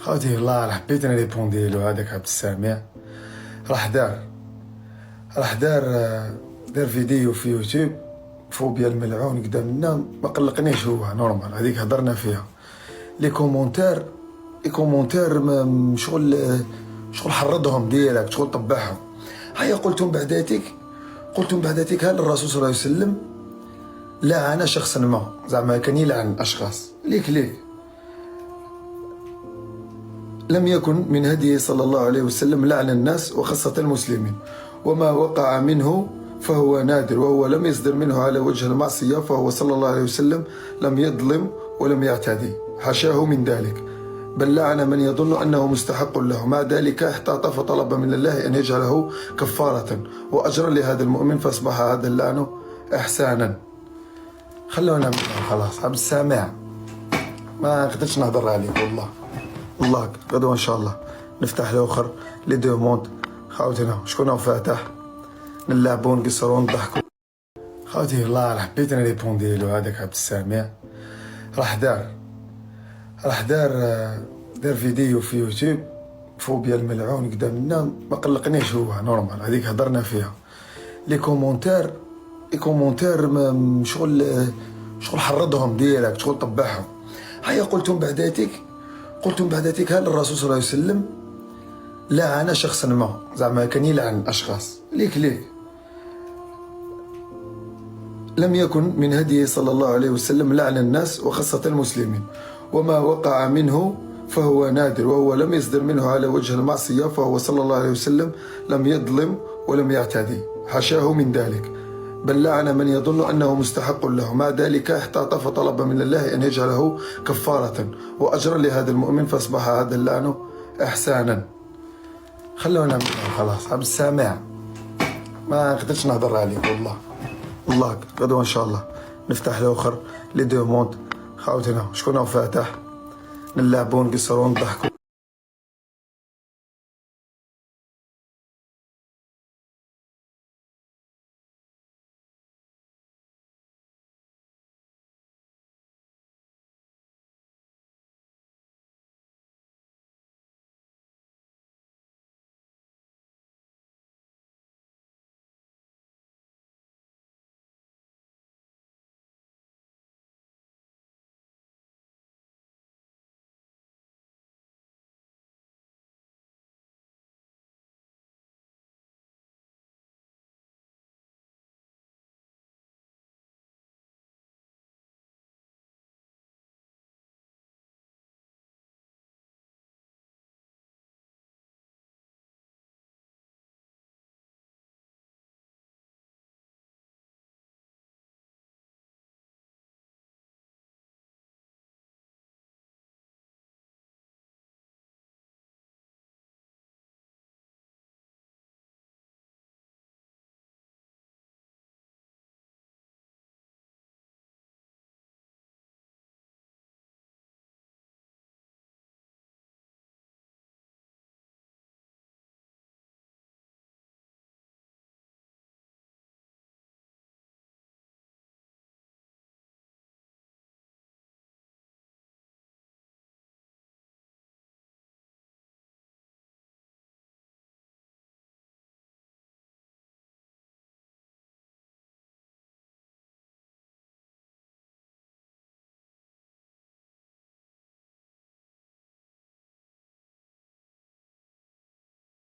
خاوتي والله راه حبيت نريبوندي له هذاك عبد السامع. راح دار فيديو في يوتيوب فوبيا الملعون قدامنا، ما قلقنيش، هو نورمال هذيك هضرنا فيها. لي كومونتير شغل حرضهم ديالك، شغل طبعهم. هيا قلتم بعداتك هل الرسول صلى الله عليه وسلم لعن شخصا ما، زعما كان يلعن اشخاص ليك لم يكن من هديه صلى الله عليه وسلم لعن الناس وخاصة المسلمين، وما وقع منه فهو نادر، وهو لم يصدر منه على وجه المعصية، فهو صلى الله عليه وسلم لم يظلم ولم يعتدي، حاشاه من ذلك، بل لعن من يظن أنه مستحق له، مع ذلك احتاط فطلب من الله أن يجعله كفارة وأجرا لهذا المؤمن، فأصبح هذا اللعن إحسانا. خلونا خلاص عبد السامع، ما قدرتش نهضر عليك والله غدوة ان شاء الله نفتح الاخر لي دوموند. خاوتنا شكون فاتح نلعبو نقصرو نضحكو. خاوتي والله راه حبيت نريبوندي له هذاك عبد السامع. راح دار فيديو في يوتيوب فوبيا الملعون قدامنا، ما قلقنيش، هو نورمال هذيك هضرنا فيها. لي كومونتير شغل حرضهم ديالك، شغل طبعهم. هيا قلتم بعداتك هل الرسول صلى الله عليه وسلم لعن شخصا ما، زعما كان يلعن اشخاص ليك لم يكن من هديه صلى الله عليه وسلم لعن الناس وخاصة المسلمين، وما وقع منه فهو نادر، وهو لم يصدر منه على وجه المعصية، فهو صلى الله عليه وسلم لم يظلم ولم يعتدي، حاشاه من ذلك، بل لعن من يظن أنه مستحق له، مع ذلك احتاط فطلب من الله أن يجعله كفارة وأجرا لهذا المؤمن، فأصبح هذا اللعن إحسانا. خلونا خلاص عبد السامع، ما قدرتش نهضر عليك والله غدوة ان شاء الله نفتح الاخر لي دوموند. خاوتنا شكون فاتح نلعبو نقصرو نضحكو.